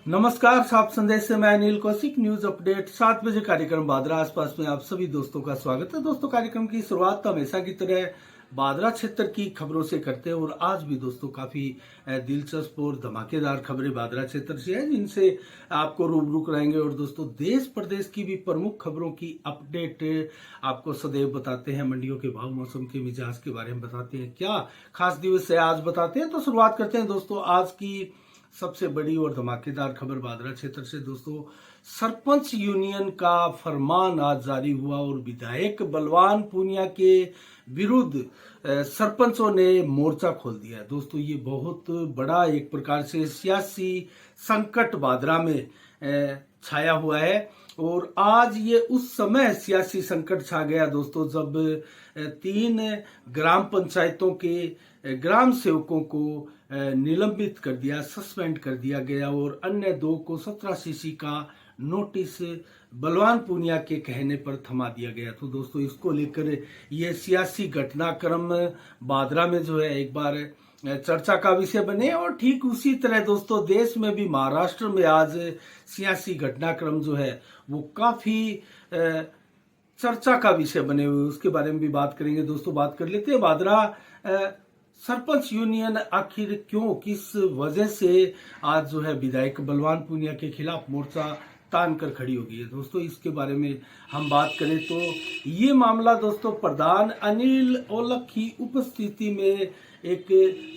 नमस्कार, साफ संदेश से मैं अनिल कौशिक। न्यूज अपडेट 7 बजे कार्यक्रम बादरा आसपास में आप सभी दोस्तों का स्वागत है। दोस्तों, कार्यक्रम की शुरुआत तो हमेशा की तरह बादरा क्षेत्र की खबरों से करते हैं और आज भी दोस्तों काफी दिलचस्प और धमाकेदार खबरें बादरा क्षेत्र से हैं, जिनसे आपको रूबरू कराएंगे। और दोस्तों, देश प्रदेश की भी प्रमुख खबरों की अपडेट आपको सदैव बताते हैं। मंडियों के भाव, मौसम के मिजाज के बारे में बताते हैं, क्या खास दिवस है आज बताते हैं। तो शुरुआत करते हैं दोस्तों आज की सबसे बड़ी और धमाकेदार खबर बादरा क्षेत्र से। दोस्तों, सरपंच यूनियन का फरमान आज जारी हुआ और विधायक बलवान पूनिया के विरुद्ध सरपंचों ने मोर्चा खोल दिया है। दोस्तों, ये बहुत बड़ा एक प्रकार से सियासी संकट बादरा में छाया हुआ है और आज ये उस समय सियासी संकट छा गया दोस्तों, जब 3 ग्राम पंचायतों के ग्राम सेवकों को निलंबित कर दिया, सस्पेंड कर दिया गया और अन्य 2 को 17 सीसी का नोटिस बलवान पूनिया के कहने पर थमा दिया गया। तो दोस्तों, इसको लेकर ये सियासी घटनाक्रम बादरा में जो है एक बार चर्चा का विषय बने। और ठीक उसी तरह दोस्तों, देश में भी महाराष्ट्र में आज सियासी घटनाक्रम जो है वो काफी चर्चा का विषय बने हुए, उसके बारे में भी बात करेंगे। दोस्तों, बात कर लेते हैं बादरा सरपंच यूनियन आखिर क्यों, किस वजह से आज जो है विधायक बलवान पूनिया के खिलाफ मोर्चा तान कर खड़ी हो गई है। दोस्तों, इसके बारे में हम बात करें तो ये मामला दोस्तों प्रधान अनिल औलख की उपस्थिति में एक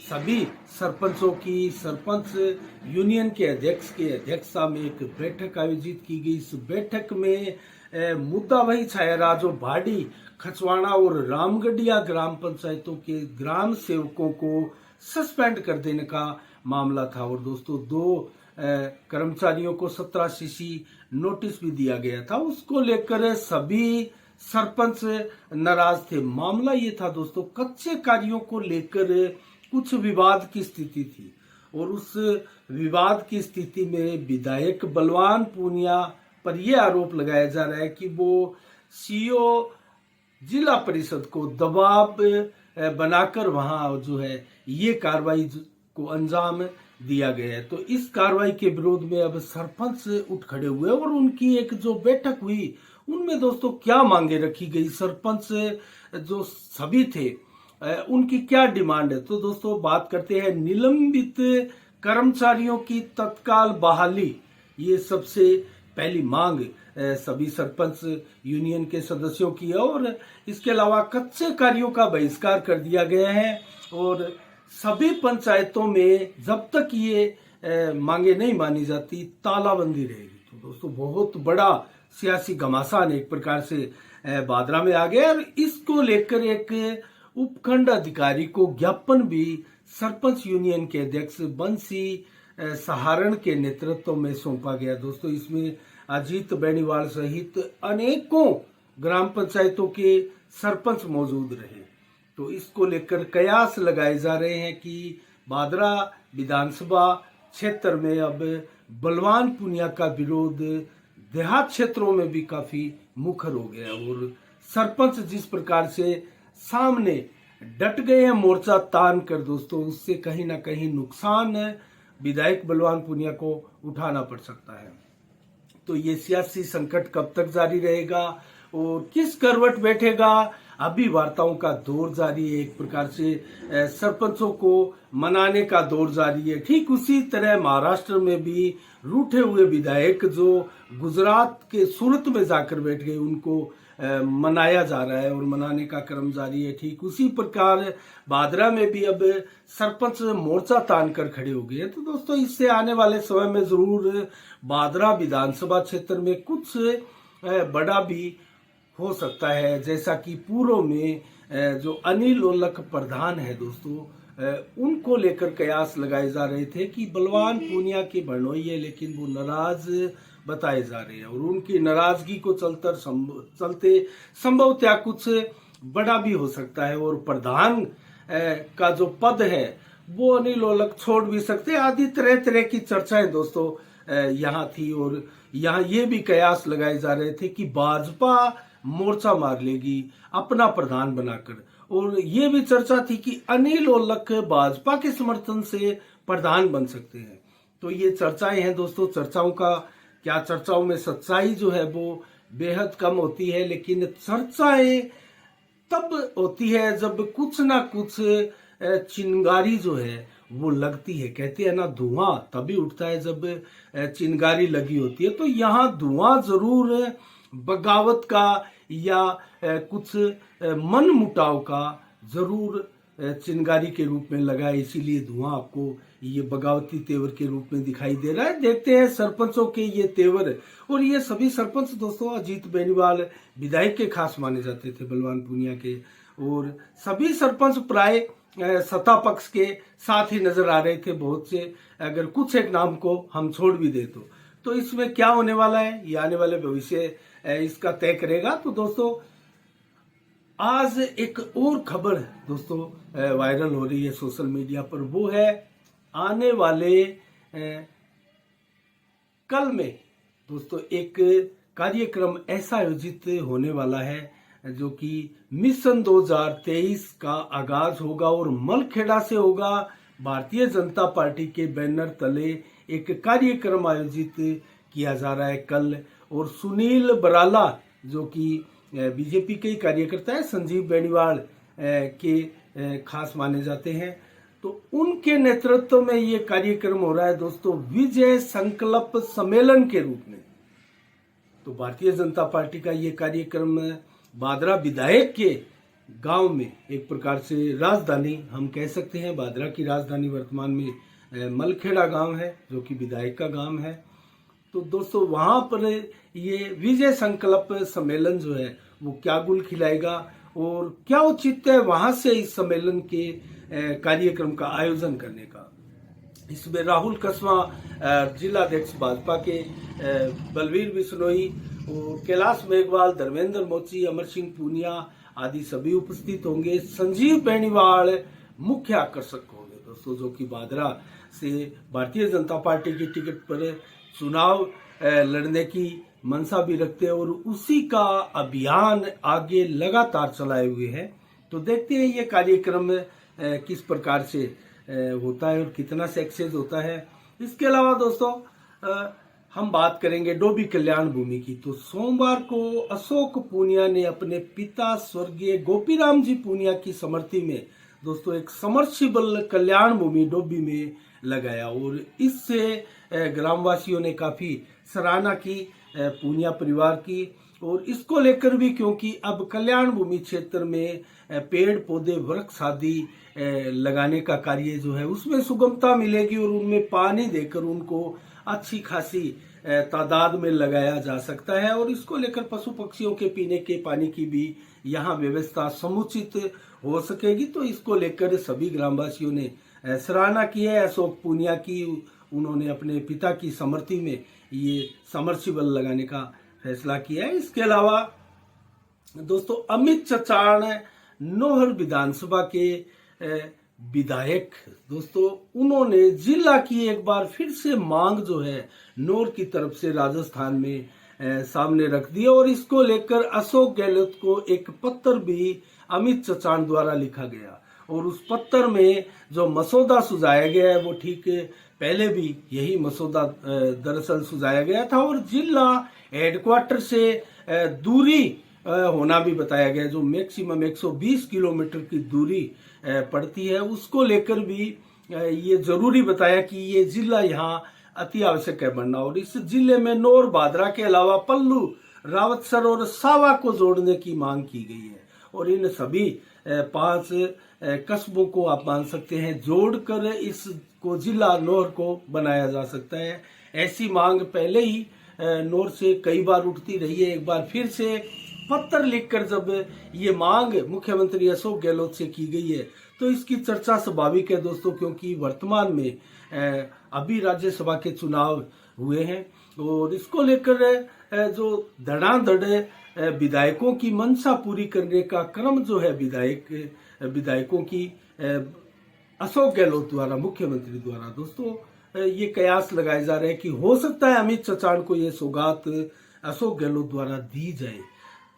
सभी सरपंचों की, सरपंच यूनियन के अध्यक्ष की अध्यक्षता में एक बैठक आयोजित की गई। इस बैठक में मुद्दा वही छाया रहा जो भाड़ी, खचवाड़ा और रामगढ़िया ग्राम पंचायतों के ग्राम सेवकों को सस्पेंड कर देने का मामला था। और दोस्तों, 2 कर्मचारियों को 17 सीसी नोटिस भी दिया गया था। उसको लेकर सभी सरपंच नाराज थे। मामला ये था दोस्तों, कच्चे कार्यों को लेकर कुछ विवाद की स्थिति थी और उस विवाद की स्थिति में विधायक बलवान पूनिया पर यह आरोप लगाया जा रहा है कि वो सीओ जिला परिषद को दबाव बनाकर वहां जो है ये कार्रवाई को अंजाम दिया गया है। तो इस कार्रवाई के विरोध में अब सरपंच उठ खड़े हुए और उनकी एक जो बैठक हुई उनमें दोस्तों क्या मांगे रखी गई, सरपंच जो सभी थे उनकी क्या डिमांड है। तो दोस्तों, बात करते हैं निलंबित कर्मचारियों की तत्काल बहाली। ये सबसे पहली मांग सभी सरपंच यूनियन के सदस्यों की है और इसके अलावा कच्चे कार्यों का बहिष्कार कर दिया गया है और सभी पंचायतों में जब तक ये मांगे नहीं मानी जाती तालाबंदी रहेगी। तो दोस्तों, बहुत बड़ा सियासी घमासान एक प्रकार से बादरा में आ गया और इसको लेकर एक उपखंड अधिकारी को ज्ञापन भी सरपंच यूनियन के अध्यक्ष बंसी सहारण के नेतृत्व में सौंपा गया। दोस्तों, इसमें अजीत बेनीवाल सहित अनेकों ग्राम पंचायतों के सरपंच मौजूद रहे। तो इसको लेकर कयास लगाए जा रहे हैं कि बादरा विधानसभा क्षेत्र में अब बलवान पूनिया का विरोध देहात क्षेत्रों में भी काफी मुखर हो गया और सरपंच जिस प्रकार से सामने डट गए हैं मोर्चा तान कर दोस्तों, उससे कहीं ना कहीं नुकसान विधायक बलवान पूनिया को उठाना पड़ सकता है। तो ये सियासी संकट कब तक जारी रहेगा और किस करवट बैठेगा, अभी वार्ताओं का दौर जारी है। एक प्रकार से सरपंचों को मनाने का दौर जारी है। ठीक उसी तरह महाराष्ट्र में भी रूठे हुए विधायक जो गुजरात के सूरत में जाकर बैठ गए उनको मनाया जा रहा है और मनाने का क्रम जारी है। ठीक उसी प्रकार बादरा में भी अब सरपंच मोर्चा तान कर खड़े हो गए। तो दोस्तों, इससे आने वाले समय में जरूर बादरा विधानसभा क्षेत्र में कुछ बड़ा भी हो सकता है। जैसा कि पूर्व में जो अनिल औलख प्रधान है दोस्तों, उनको लेकर कयास लगाए जा रहे थे कि बलवान पूनिया की भड़ोई है, लेकिन वो नाराज बताए जा रहे हैं और उनकी नाराजगी को चलते संभवतः कुछ बड़ा भी हो सकता है और प्रधान का जो पद है वो अनिल औलख छोड़ भी सकते हैं। आदि तरह तरह की चर्चाएं दोस्तों यहाँ थी और यहाँ ये भी कयास लगाए जा रहे थे कि भाजपा मोर्चा मार लेगी अपना प्रधान बनाकर और ये भी चर्चा थी कि अनिल औलख भाजपा के समर्थन से प्रधान बन सकते हैं। तो ये चर्चाएं हैं दोस्तों। चर्चाओं का क्या, चर्चाओं में सच्चाई जो है वो बेहद कम होती है, लेकिन चर्चाएं तब होती है जब कुछ ना कुछ चिंगारी जो है वो लगती है। कहते हैं ना, धुआं तभी उठता है जब चिंगारी लगी होती है। तो यहाँ धुआं जरूर बगावत का या कुछ मन मुटाव का जरूर चिंगारी के रूप में लगा है, इसीलिए धुआं आपको ये बगावती तेवर के रूप में दिखाई दे रहा है। देखते हैं सरपंचों के ये तेवर। और ये सभी सरपंच दोस्तों अजीत बेनीवाल विधायक के खास माने जाते थे, बलवान पूनिया के, और सभी सरपंच प्राय सत्ता पक्ष के साथ ही नजर आ रहे थे बहुत से। अगर कुछ एक नाम को हम छोड़ भी दे तो इसमें क्या होने वाला है ये आने वाले भविष्य इसका तय करेगा। तो दोस्तों आज एक और खबर दोस्तों वायरल हो रही है सोशल मीडिया पर, वो है आने वाले कल में दोस्तों एक कार्यक्रम ऐसा आयोजित होने वाला है जो कि मिशन 2023 का आगाज होगा और मलखेड़ा से होगा। भारतीय जनता पार्टी के बैनर तले एक कार्यक्रम आयोजित किया जा रहा है कल। और सुनील बराला जो कि बीजेपी के ही कार्यकर्ता है, संजीव बेनीवाल के खास माने जाते हैं, तो उनके नेतृत्व में ये कार्यक्रम हो रहा है दोस्तों विजय संकल्प सम्मेलन के रूप में। तो भारतीय जनता पार्टी का ये कार्यक्रम बादरा विधायक के गांव में, एक प्रकार से राजधानी हम कह सकते हैं, बादरा की राजधानी वर्तमान में मलखेड़ा गांव है जो कि विधायक का गांव है। तो दोस्तों वहां पर ये विजय संकल्प सम्मेलन जो है वो क्या गुल खिलाएगा और क्या औचित्य है वहां से इस सम्मेलन के कार्यक्रम का आयोजन करने का। इसमें राहुल कसवा जिलाध्यक्ष भाजपा के, बलवीर बिश्नोई और कैलाश मेघवाल, धर्मेंद्र मोची, अमर सिंह पूनिया आदि सभी उपस्थित होंगे। संजीव बेनीवाल मुख्य आकर्षक होंगे दोस्तों, जो कि बादरा से भारतीय जनता पार्टी की टिकट पर चुनाव लड़ने की मंशा भी रखते हैं और उसी का अभियान आगे लगातार चलाए हुए हैं। तो देखते हैं ये कार्यक्रम किस प्रकार से होता है और कितना सक्सेस होता है। इसके अलावा दोस्तों हम बात करेंगे डोभी कल्याण भूमि की। तो सोमवार को अशोक पूनिया ने अपने पिता स्वर्गीय गोपीराम जी पूनिया की स्मृति में दोस्तों एक समर्सिबल कल्याण भूमि डोभी में लगाया और इससे ग्रामवासियों ने काफी सराहना की पूनिया परिवार की। और इसको लेकर भी, क्योंकि अब कल्याण भूमि क्षेत्र में पेड़ पौधे वृक्ष आदि लगाने का कार्य जो है उसमें सुगमता मिलेगी और उनमें पानी देकर उनको अच्छी खासी तादाद में लगाया जा सकता है। और इसको लेकर पशु पक्षियों के पीने के पानी की भी यहाँ व्यवस्था समुचित हो सकेगी। तो इसको लेकर सभी ग्रामवासियों ने सराहना की है अशोक पूनिया की। उन्होंने अपने पिता की स्मृति में ये समर्सिबल लगाने का फैसला किया है। इसके अलावा दोस्तों अमित चचाण नोहर विधानसभा के विधायक दोस्तों, उन्होंने जिला की एक बार फिर से मांग जो है नोर की तरफ से राजस्थान में सामने रख दी और इसको लेकर अशोक गहलोत को एक पत्र भी अमित चचाण द्वारा लिखा गया। और उस पत्र में जो मसौदा सुझाया गया है वो ठीक पहले भी यही मसौदा दरअसल सुझाया गया था और जिला हेडक्वार्टर से दूरी होना भी बताया गया, जो मैक्सिमम 120 किलोमीटर की दूरी पड़ती है। उसको लेकर भी ये जरूरी बताया कि ये जिला यहाँ अति आवश्यक है बनना और इस जिले में नौर बादरा के अलावा पल्लू, रावतसर और सावा को जोड़ने की मांग की गई है। और इन सभी 5 कस्बों को आप मान सकते हैं जोड़कर इसको जिला नौर को बनाया जा सकता है। ऐसी मांग पहले ही नौर से कई बार उठती रही है। एक बार फिर से पत्र लिखकर जब ये मांग मुख्यमंत्री अशोक गहलोत से की गई है तो इसकी चर्चा स्वाभाविक है दोस्तों, क्योंकि वर्तमान में अभी राज्यसभा के चुनाव हुए हैं और इसको लेकर जो धड़ाधड़ विधायकों की मंशा पूरी करने का क्रम जो है विधायकों की अशोक गहलोत द्वारा, मुख्यमंत्री द्वारा दोस्तों ये कयास लगाए जा रहे हैं कि हो सकता है अमित चचाण को ये सौगात अशोक गहलोत द्वारा दी जाए।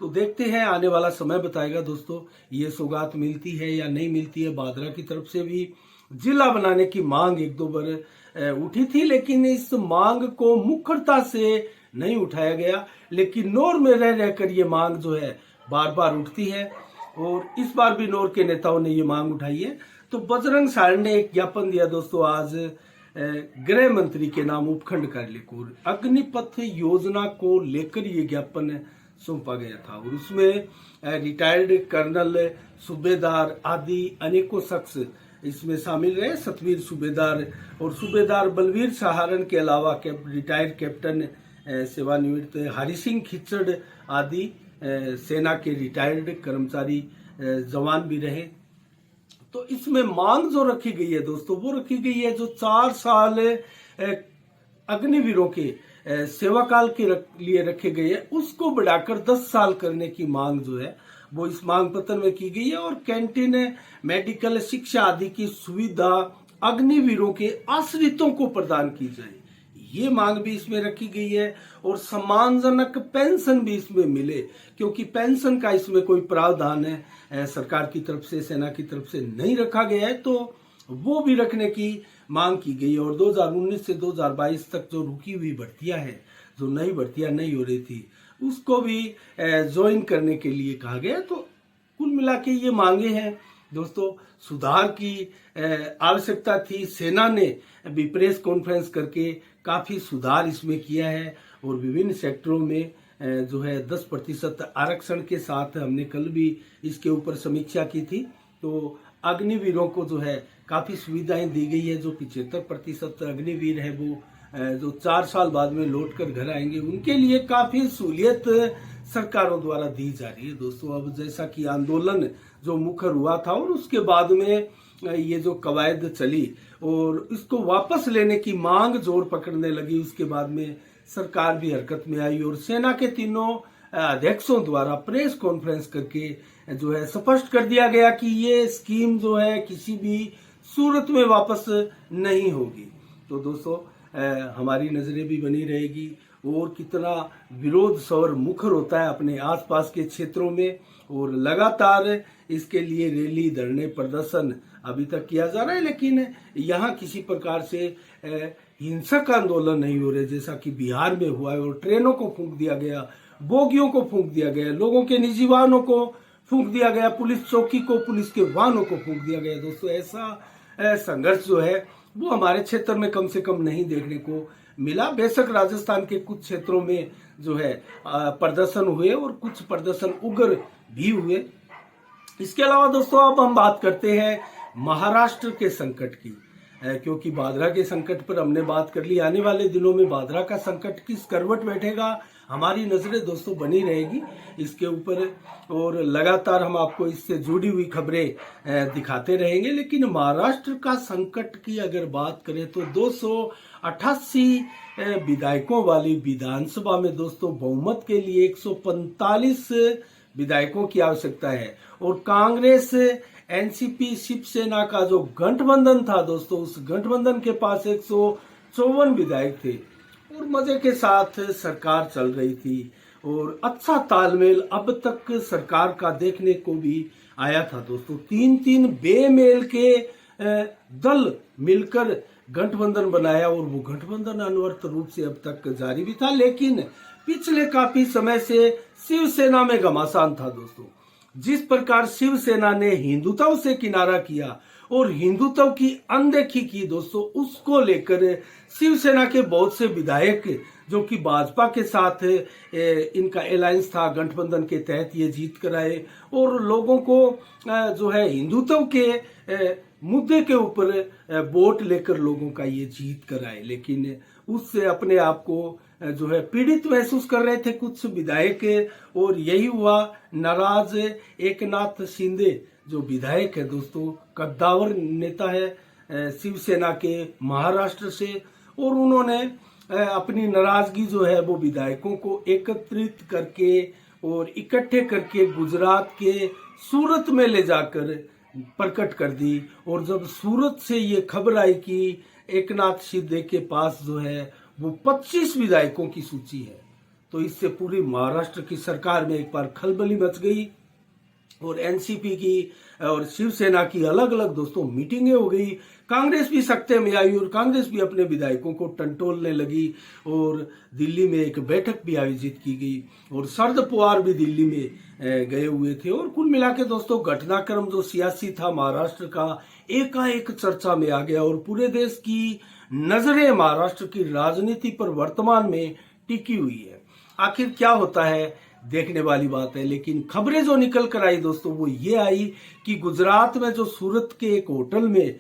तो देखते हैं, आने वाला समय बताएगा दोस्तों ये सौगात मिलती है या नहीं मिलती है। बादरा की तरफ से भी जिला बनाने की मांग एक दो बार उठी थी, लेकिन इस मांग को मुखरता से नहीं उठाया गया। लेकिन नोर में रह रहकर ये मांग जो है बार बार उठती है और इस बार भी नोर के नेताओं ने ये मांग उठाई है। तो बजरंग सारण ने एक ज्ञापन दिया दोस्तों आज गृह मंत्री के नाम उपखंड कार्यालय को। अग्निपथ योजना को लेकर ये ज्ञापन सौंपा गया था और उसमें रिटायर्ड कर्नल, सूबेदार आदि अनेकों शख्स इसमें शामिल रहे। सतवीर सूबेदार और सूबेदार बलवीर सहारण के अलावा रिटायर्ड कैप्टन सेवानिवृत्त हरि सिंह खिचड़ आदि सेना के रिटायर्ड कर्मचारी जवान भी रहे। तो इसमें मांग जो रखी गई है दोस्तों, वो रखी गई है जो 4 साल अग्निवीरों के सेवा काल के लिए रखे गए हैं, उसको बढ़ाकर 10 साल करने की मांग जो है वो इस मांग पत्र में की गई है। और कैंटीन, मेडिकल, शिक्षा आदि की सुविधा अग्निवीरों के आश्रितों को प्रदान की जाए, ये मांग भी इसमें रखी गई है। और सम्मानजनक पेंशन भी इसमें मिले, क्योंकि पेंशन का इसमें कोई प्रावधान है सरकार की तरफ से, सेना की तरफ से नहीं रखा गया है, तो वो भी रखने की मांग की गई है। और 2019 से 2022 तक जो रुकी हुई भर्तियां हैं, जो नई भर्तियां नहीं हो रही थी, उसको भी ज्वाइन करने के लिए कहा गया। तो कुल मिला के ये मांगे हैं दोस्तों, सुधार की आवश्यकता थी। सेना ने भी प्रेस कॉन्फ्रेंस करके काफी सुधार इसमें किया है और विभिन्न सेक्टरों में जो है 10% आरक्षण के साथ हमने कल भी इसके ऊपर समीक्षा की थी। तो अग्निवीरों को जो है काफी सुविधाएं दी गई है। जो 75% अग्निवीर है वो जो 4 साल बाद में लौट कर घर आएंगे, उनके लिए काफी सहूलियत सरकारों द्वारा दी जा रही है दोस्तों। अब जैसा कि आंदोलन जो मुखर हुआ था और उसके बाद में ये जो कवायद चली और इसको वापस लेने की मांग जोर पकड़ने लगी, उसके बाद में सरकार भी हरकत में आई और सेना के तीनों अध्यक्षों द्वारा प्रेस कॉन्फ्रेंस करके जो है स्पष्ट कर दिया गया कि ये स्कीम जो है किसी भी सूरत में वापस नहीं होगी। तो दोस्तों हमारी नजरें भी बनी रहेगी और कितना विरोध स्वर मुखर होता है अपने आसपास के क्षेत्रों में, और लगातार इसके लिए रैली, धरने, प्रदर्शन अभी तक किया जा रहा है। लेकिन यहाँ किसी प्रकार से हिंसक आंदोलन नहीं हो रहे, जैसा कि बिहार में हुआ है। और ट्रेनों को फूंक दिया गया, बोगियों को फूंक दिया गया, लोगों के निजी वाहनों को फूंक दिया गया, पुलिस चौकी को, पुलिस के वाहनों को फूंक दिया गया। दोस्तों ऐसा संघर्ष जो है वो हमारे क्षेत्र में कम से कम नहीं देखने को मिला। बेशक राजस्थान के कुछ क्षेत्रों में जो है प्रदर्शन हुए और कुछ प्रदर्शन उग्र भी हुए। इसके अलावा दोस्तों अब हम बात करते हैं महाराष्ट्र के संकट की, क्योंकि भादरा के संकट पर हमने बात कर ली। आने वाले दिनों में भादरा का संकट किस करवट बैठेगा, हमारी नजरें दोस्तों बनी रहेगी इसके ऊपर और लगातार हम आपको इससे जुड़ी हुई खबरें दिखाते रहेंगे। लेकिन महाराष्ट्र का संकट की अगर बात करें तो 288 विधायकों वाली विधानसभा में दोस्तों बहुमत के लिए 145 विधायकों की आवश्यकता है और कांग्रेस, एनसीपी, शिवसेना का जो गठबंधन था दोस्तों, उस गठबंधन के पास 154 विधायक थे और मजे के साथ सरकार चल रही थी और अच्छा तालमेल अब तक सरकार का देखने को भी आया था दोस्तों। 3-3 बेमेल के दल मिलकर गठबंधन बनाया और वो गठबंधन अनवरत रूप से अब तक जारी भी था। लेकिन पिछले काफी समय से शिवसेना में घमासान था दोस्तों। जिस प्रकार शिवसेना ने हिंदुत्व से किनारा किया और हिंदुत्व की अनदेखी की दोस्तों, उसको लेकर शिवसेना के बहुत से विधायक जो कि भाजपा के साथ इनका अलायंस था, गठबंधन के तहत ये जीत कर आए और लोगों को जो है हिंदुत्व के मुद्दे के ऊपर वोट लेकर लोगों का ये जीत कर आए। लेकिन उससे अपने आप को जो है पीड़ित महसूस कर रहे थे कुछ विधायक और यही हुआ। नाराज एकनाथ शिंदे जो विधायक है दोस्तों, कद्दावर नेता है शिवसेना के महाराष्ट्र से, और उन्होंने अपनी नाराजगी जो है वो विधायकों को एकत्रित करके और इकट्ठे करके गुजरात के सूरत में ले जाकर प्रकट कर दी। और जब सूरत से ये खबर आई कि एकनाथ शिंदे के पास जो है वो 25 विधायकों की सूची है, तो इससे पूरी महाराष्ट्र की सरकार में एक बार खलबली मच गई और एनसीपी की और शिवसेना की अलग अलग दोस्तों मीटिंगें हो गई। कांग्रेस भी सख्ते में आई और कांग्रेस भी अपने विधायकों को टंटोलने लगी और दिल्ली में एक बैठक भी आयोजित की गई और शरद पवार भी दिल्ली में गए हुए थे। और कुल मिला के दोस्तों घटनाक्रम जो सियासी था महाराष्ट्र का एकाएक चर्चा में आ गया और पूरे देश की नजरें महाराष्ट्र की राजनीति पर वर्तमान में टिकी हुई है। आखिर क्या होता है देखने वाली बात है, लेकिन खबरें जो निकल कर आई दोस्तों वो ये आई कि गुजरात में जो सूरत के एक होटल में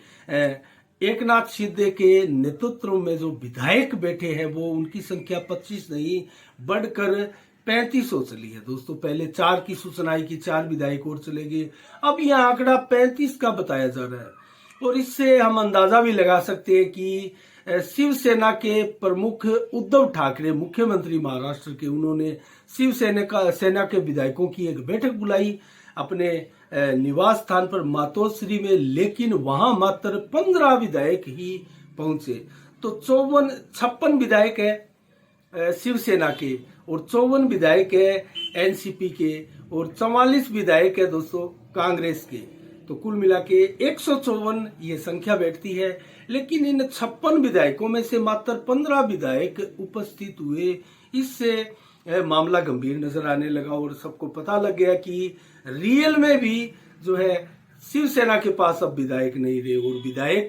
एक नाथ शिंदे के नेतृत्व में जो विधायक बैठे हैं वो उनकी संख्या 25 नहीं बढ़कर 35 हो चली है दोस्तों। पहले 4 की सूचना आई कि 4 विधायक और चले गए, अब यह आंकड़ा 35 का बताया जा रहा है। और इससे हम अंदाजा भी लगा सकते हैं कि शिवसेना के प्रमुख उद्धव ठाकरे मुख्यमंत्री महाराष्ट्र के, उन्होंने शिवसेना के विधायकों की एक बैठक बुलाई अपने निवास स्थान पर मातोश्री में, लेकिन वहां मात्र 15 विधायक ही पहुंचे। तो 56 विधायक है शिवसेना के और 54 विधायक है एनसीपी के और 44 विधायक है दोस्तों कांग्रेस के। तो कुल मिला के 154 ये संख्या बैठती है, लेकिन इन 56 विधायकों में से मात्र 15 विधायक उपस्थित हुए। इससे मामला गंभीर नजर आने लगा और सबको पता लग गया कि रियल में भी जो है शिवसेना के पास अब विधायक नहीं रहे और विधायक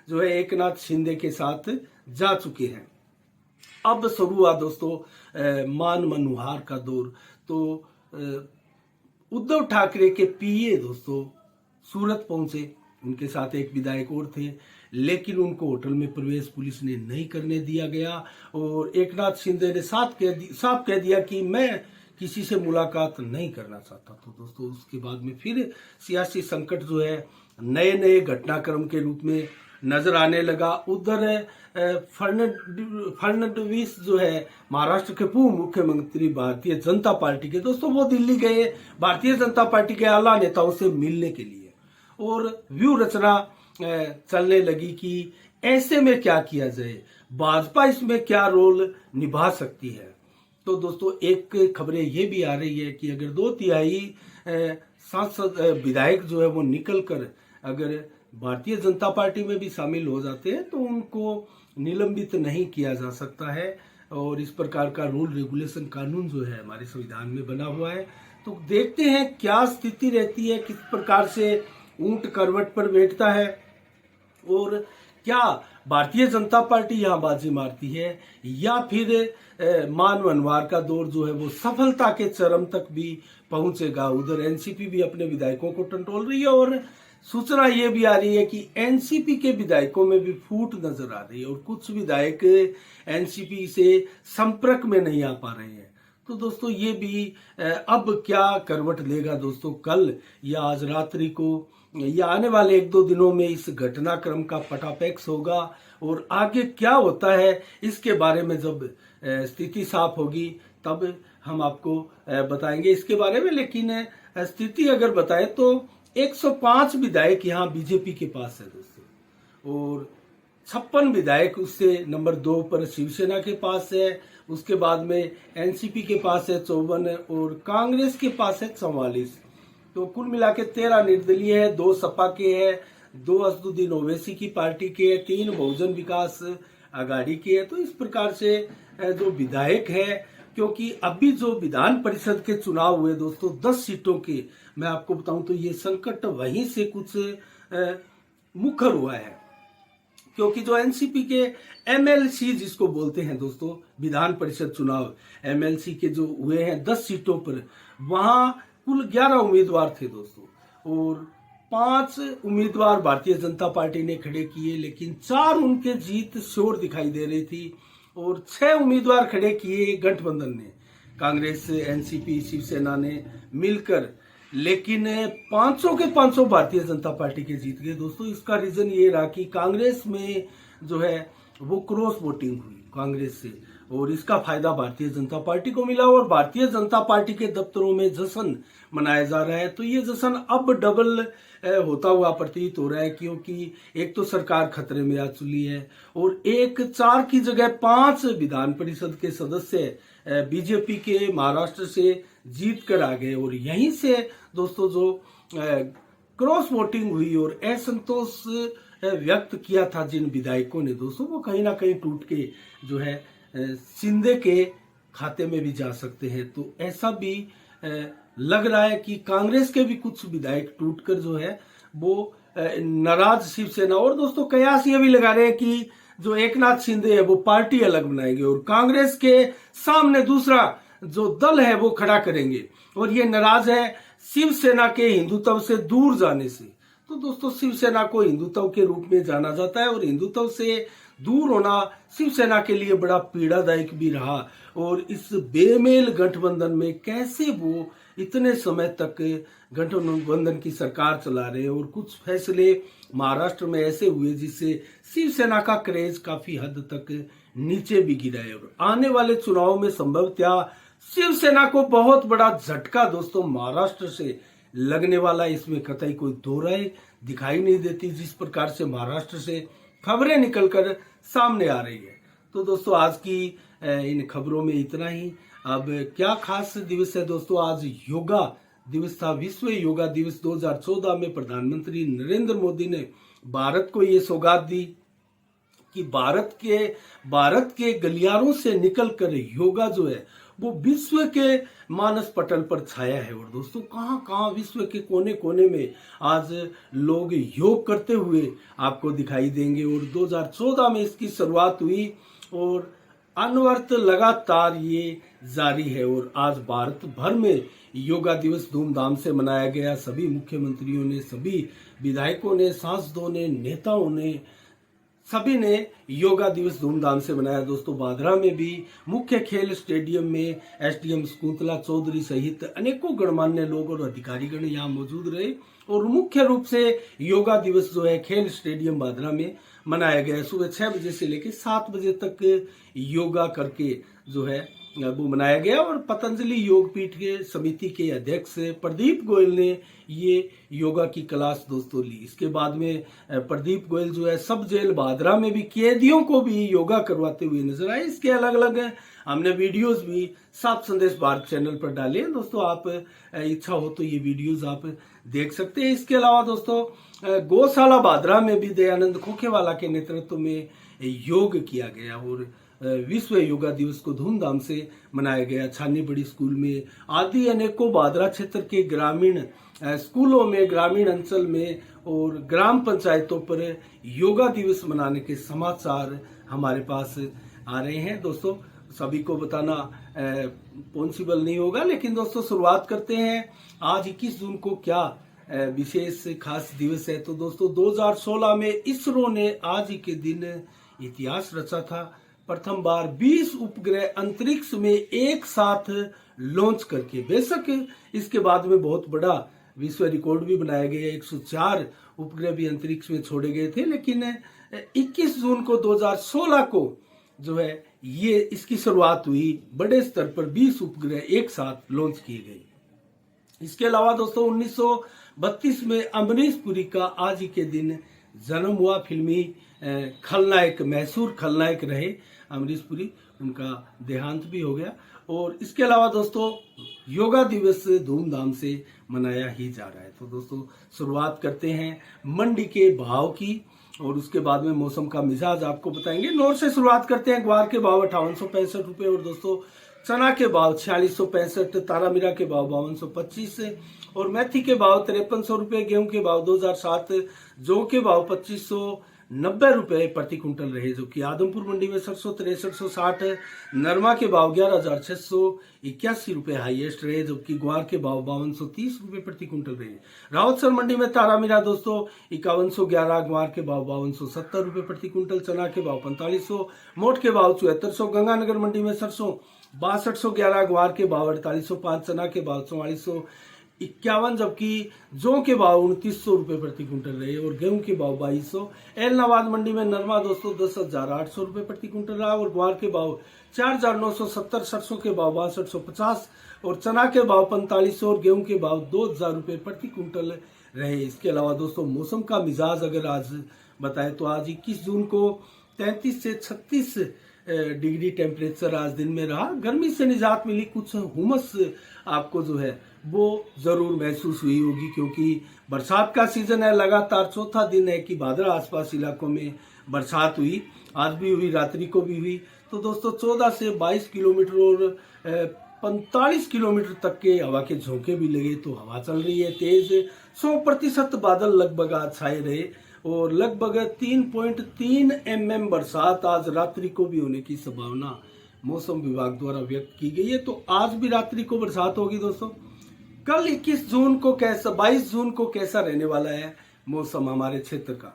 जो है एक नाथ शिंदे के साथ जा चुके हैं। अब शुरू हुआ दोस्तों मान मनोहार का दौर। तो उद्धव ठाकरे के पीए दोस्तों सूरत पहुंचे, उनके साथ एक विधायक और थे, लेकिन उनको होटल में प्रवेश पुलिस ने नहीं करने दिया गया और एक नाथ शिंदे ने साफ कह दिया कि मैं किसी से मुलाकात नहीं करना चाहता। तो दोस्तों उसके बाद में फिर सियासी संकट जो है नए नए घटनाक्रम के रूप में नजर आने लगा। उधर फडणवीस जो है महाराष्ट्र के पूर्व मुख्यमंत्री भारतीय जनता पार्टी के, दोस्तों वो दिल्ली गए भारतीय जनता पार्टी के आला नेताओं से मिलने के लिए और व्यू रचना चलने लगी कि ऐसे में क्या किया जाए, भाजपा इसमें क्या रोल निभा सकती है। तो दोस्तों एक खबरें ये भी आ रही है कि अगर 2/3 सांसद विधायक जो है वो निकल कर अगर भारतीय जनता पार्टी में भी शामिल हो जाते हैं तो उनको निलंबित नहीं किया जा सकता है और इस प्रकार का रूल रेगुलेशन कानून जो है हमारे संविधान में बना हुआ है। तो देखते हैं क्या स्थिति रहती है, किस प्रकार से ऊंट करवट पर बैठता है और क्या भारतीय जनता पार्टी यहाँ बाजी मारती है या फिर मान मनोहार का दौर जो है वो सफलता के चरम तक भी पहुंचेगा। उधर एनसीपी भी अपने विधायकों को टंटोल रही है और सूचना ये भी आ रही है कि एनसीपी के विधायकों में भी फूट नजर आ रही है और कुछ विधायक एनसीपी से संपर्क में नहीं आ पा रहे हैं। तो दोस्तों ये भी अब क्या करवट लेगा दोस्तों, कल या आज रात्रि को या आने वाले 1-2 दिनों में इस घटनाक्रम का पटापैक्स होगा और आगे क्या होता है इसके बारे में जब स्थिति साफ होगी तब हम आपको बताएंगे इसके बारे में। लेकिन स्थिति अगर बताएं तो 105 विधायक यहाँ बीजेपी के पास है दोस्तों और 56 विधायक उससे नंबर 2 पर शिवसेना के पास है, उसके बाद में एनसीपी के पास है 54 और कांग्रेस के पास है 44। तो कुल मिला के 13 निर्दलीय है, 2 सपा के है, 2 असदुद्दीन ओवैसी की पार्टी के है, 3 बहुजन विकास आघाड़ी के है। तो इस प्रकार से जो विधायक है, क्योंकि अभी जो विधान परिषद के चुनाव हुए दोस्तों 10 सीटों के, मैं आपको बताऊं तो ये संकट वहीं से कुछ मुखर हुआ है, क्योंकि जो एनसीपी के एमएलसी जिसको बोलते हैं दोस्तों विधान परिषद चुनाव एमएलसी के जो हुए हैं 10 सीटों पर, वहां कुल 11 उम्मीदवार थे दोस्तों और 5 उम्मीदवार भारतीय जनता पार्टी ने खड़े किए, लेकिन 4 उनके जीत श्योर दिखाई दे रही थी और 6 उम्मीदवार खड़े किए गठबंधन ने, कांग्रेस एनसीपी शिवसेना ने मिलकर, लेकिन 500 के 500 भारतीय जनता पार्टी के जीत गए दोस्तों। इसका रीजन ये रहा कि कांग्रेस में जो है वो क्रॉस वोटिंग हुई कांग्रेस से और इसका फायदा भारतीय जनता पार्टी को मिला और भारतीय जनता पार्टी के दफ्तरों में जश्न मनाया जा रहा है। तो ये जश्न अब डबल होता हुआ प्रतीत हो रहा है, क्योंकि एक तो सरकार खतरे में आ चुकी है और 4 की जगह 5 विधान परिषद के सदस्य बीजेपी के महाराष्ट्र से जीत कर आ गए। और यहीं से दोस्तों जो क्रॉस वोटिंग हुई और असंतोष व्यक्त किया था जिन विधायकों ने दोस्तों, वो कहीं ना कहीं टूट के जो है शिंदे के खाते में भी जा सकते हैं। तो ऐसा भी लग रहा है कि कांग्रेस के भी कुछ विधायक टूटकर जो है वो नाराज शिवसेना, और दोस्तों कयास ये भी लगा रहे हैं कि जो एकनाथ शिंदे है वो पार्टी अलग बनाएंगे और कांग्रेस के सामने दूसरा जो दल है वो खड़ा करेंगे, और ये नाराज है शिवसेना के हिंदुत्व से दूर जाने से। तो दोस्तों शिवसेना को हिंदुत्व के रूप में जाना जाता है और हिंदुत्व से दूर होना शिवसेना के लिए बड़ा पीड़ादायक भी रहा। और इस बेमेल गठबंधन में कैसे वो इतने समय तक गठबंधन की सरकार चला रहे, और कुछ फैसले महाराष्ट्र में ऐसे हुए जिससे शिवसेना का क्रेज काफी हद तक नीचे भी गिरा है। और आने वाले चुनाव में संभवतः शिवसेना को बहुत बड़ा झटका दोस्तों महाराष्ट्र से लगने वाला, इसमें कतई कोई दो राय दिखाई नहीं देती जिस प्रकार से महाराष्ट्र से खबरें निकलकर सामने आ रही है। तो दोस्तों आज की इन खबरों में इतना ही। अब क्या खास दिवस है दोस्तों, आज योगा दिवस था, विश्व योगा दिवस 2014 में प्रधानमंत्री नरेंद्र मोदी ने भारत को ये सौगात दी कि भारत के गलियारों से निकलकर योगा जो है वो विश्व के मानस पटल पर छाया है। और दोस्तों कहां कहां विश्व के कोने कोने में आज लोग योग करते हुए आपको दिखाई देंगे। और 2014 में इसकी शुरुआत हुई और अनवरत लगातार ये जारी है। और आज भारत भर में योगा दिवस धूमधाम से मनाया गया। सभी मुख्यमंत्रियों ने, सभी विधायकों ने, सांसदों ने, नेताओं ने, सभी ने योगा दिवस धूमधाम से मनाया। दोस्तों बांद्रा में भी मुख्य खेल स्टेडियम में एसडीएम शकुंतला चौधरी सहित अनेकों गणमान्य लोग और अधिकारीगण यहाँ मौजूद रहे और मुख्य रूप से योगा दिवस जो है खेल स्टेडियम बांद्रा में मनाया गया। सुबह 6 बजे से लेकर 7 बजे तक योगा करके जो है वो मनाया गया। और पतंजलि योग पीठ के समिति के अध्यक्ष प्रदीप गोयल ने ये योगा की क्लास दोस्तों ली। इसके बाद में प्रदीप गोयल जो है सब जेल बांद्रा में भी कैदियों को भी योगा करवाते हुए नजर आए। इसके अलग अलग हमने वीडियोस भी सात संदेश भारत चैनल पर डाले हैं दोस्तों, आप इच्छा हो तो ये वीडियोस आप देख सकते हैं। इसके अलावा दोस्तों गौशाला बांद्रा में भी दयानंद खोखेवाला के नेतृत्व में योग किया गया और विश्व योगा दिवस को धूमधाम से मनाया गया। छानी बड़ी स्कूल में आदि अनेकों बांद्रा क्षेत्र के ग्रामीण स्कूलों में, ग्रामीण अंचल में और ग्राम पंचायतों पर योगा दिवस मनाने के समाचार हमारे पास आ रहे हैं। दोस्तों सभी को बताना पॉसिबल नहीं होगा, लेकिन दोस्तों शुरुआत करते हैं। आज 21 जून को क्या विशेष खास दिवस है। तो दोस्तों 2016 में इसरो ने आज ही के दिन इतिहास रचा था। प्रथम बार 20 उपग्रह अंतरिक्ष में एक साथ लॉन्च करके, बेशक इसके बाद में बहुत बड़ा विश्व रिकॉर्ड भी बनाया गया, 104 उपग्रह भी अंतरिक्ष में छोड़े गए थे, लेकिन 21 जून को 2016 को जो है ये इसकी शुरुआत हुई। बड़े स्तर पर 20 उपग्रह एक साथ लॉन्च किए गए। इसके अलावा दोस्तों 1932 में अमरीश पुरी का आज ही के दिन जन्म हुआ। फिल्मी खलनायक, मैसूर खलनायक रहे अमरीश पुरी, उनका देहांत भी हो गया। और इसके अलावा दोस्तों योगा दिवस धूमधाम से मनाया ही जा रहा है। तो दोस्तों शुरुआत करते हैं मंडी के भाव की और उसके बाद में मौसम का मिजाज आपको बताएंगे। नॉर्थ से शुरुआत करते हैं। ग्वार के भाव 5865 रुपए और दोस्तों चना के भाव 4665, तारामीरा के भाव 5225 और मेथी के भाव 5300 रुपए, गेहूं के भाव 2007, जौ के भाव 2590 रुपए प्रति क्विंटल रहे। जो कि आदमपुर मंडी में सरसों 6360, नरमा के भाव 11681 रुपए हाईएस्ट रहे, जबकि ग्वार के भाव 5230 रुपए प्रति क्विंटल रहे। रावतसर मंडी में तारामीरा दोस्तों 5111, ग्वार के भाव 5270 रुपए प्रति क्विंटल, चना के भाव 4500, मोठ के भाव 7400, गंगानगर मंडी में सरसों 6211, ग्वार के भाव 4805, चना के भाव 4451, जबकि जौ के भाव 2900 रुपए प्रति क्विंटल रहे और गेहूं के भाव 2200। एलनाबाद मंडी में नरमा दोस्तों 10,800 रुपए प्रति क्विंटल रहा और ग्वार के भाव 4,970, सरसों के भाव 6250 और चना के भाव 4500 और गेहूं के भाव 2,000 रुपए प्रति क्विंटल रहे। इसके अलावा दोस्तों मौसम का मिजाज अगर आज बताए तो आज 21 जून को 33 से 36 डिग्री टेम्परेचर आज दिन में रहा। गर्मी से निजात मिली, कुछ हुमस आपको जो है वो जरूर महसूस हुई होगी, क्योंकि बरसात का सीजन है। लगातार चौथा दिन है कि भादरा आसपास इलाकों में बरसात हुई, आज भी हुई, रात्रि को भी हुई। तो दोस्तों 14 से 22 किलोमीटर और 45 किलोमीटर तक के हवा के झोंके भी लगे। तो हवा चल रही है तेज, 100% बादल लगभग आज छाए रहे और लगभग 3.3 mm बरसात आज रात्रि को भी होने की संभावना मौसम विभाग द्वारा व्यक्त की गई है। तो आज भी रात्रि को बरसात होगी दोस्तों। कल 21 जून को कैसा, 22 जून को कैसा रहने वाला है मौसम हमारे क्षेत्र का?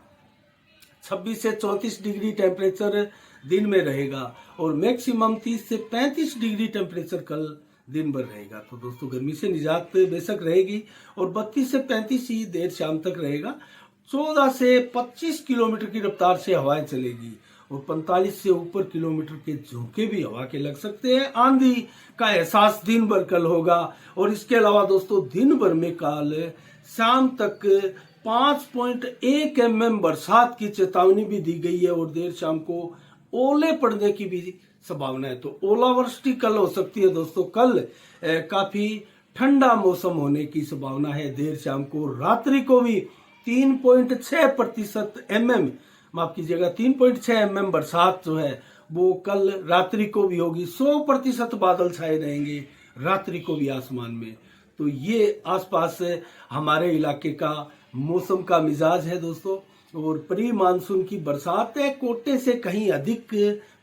26 से 34 डिग्री टेम्परेचर दिन में रहेगा और मैक्सिमम 30 से 35 डिग्री टेम्परेचर कल दिन भर रहेगा। तो दोस्तों गर्मी से निजात बेशक रहेगी और 32 से 35 ही देर शाम तक रहेगा। 14 से 25 किलोमीटर की रफ्तार से हवाएं चलेगी और 45 से ऊपर किलोमीटर के झोंके भी हवा के लग सकते हैं। आंधी का एहसास दिन भर कल होगा और इसके अलावा दोस्तों दिन भर में कल शाम तक 5.1 mm बरसात की चेतावनी भी दी गई है और देर शाम को ओले पड़ने की भी संभावना है। तो ओलावृष्टि कल हो सकती है दोस्तों। कल काफी ठंडा मौसम होने की संभावना है। देर शाम को, रात्रि को भी 3.6% mm, माफ कीजिएगा 3.6 mm बरसात जो है वो कल रात्रि को भी होगी। 100% बादल छाए रहेंगे रात्रि को भी आसमान में। तो ये आसपास हमारे इलाके का मौसम का मिजाज है दोस्तों। और प्री मानसून की बरसात है, कोटे से कहीं अधिक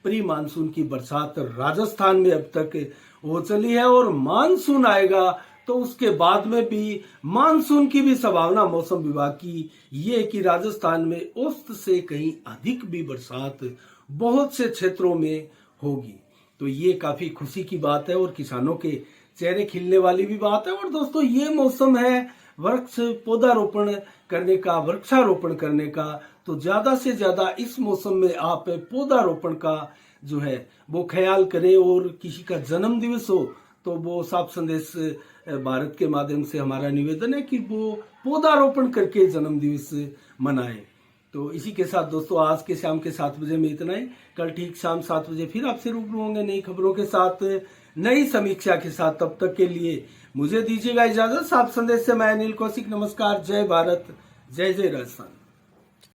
प्री मानसून की बरसात राजस्थान में अब तक हो चली है और मानसून आएगा तो उसके बाद में भी मानसून की भी संभावना मौसम विभाग की ये कि राजस्थान में औसत से कहीं अधिक भी बरसात बहुत से क्षेत्रों में होगी। तो ये काफी खुशी की बात है और किसानों के चेहरे खिलने वाली भी बात है। और दोस्तों ये मौसम है वृक्ष पौधारोपण करने का, वृक्षारोपण करने का। तो ज्यादा से ज्यादा इस मौसम में आप पौधारोपण का जो है वो ख्याल करें और किसी का जन्म दिवस हो तो वो साफ संदेश भारत के माध्यम से हमारा निवेदन है कि वो पौधारोपण करके जन्म दिवस मनाए। तो इसी के साथ दोस्तों आज के शाम के 7 बजे में इतना ही। कल ठीक शाम 7 बजे फिर आपसे रूबरू होंगे नई खबरों के साथ, नई समीक्षा के साथ। तब तक के लिए मुझे दीजिएगा इजाजत। साफ संदेश से मैं अनिल कौशिक, नमस्कार, जय भारत, जय जय राजस्थान।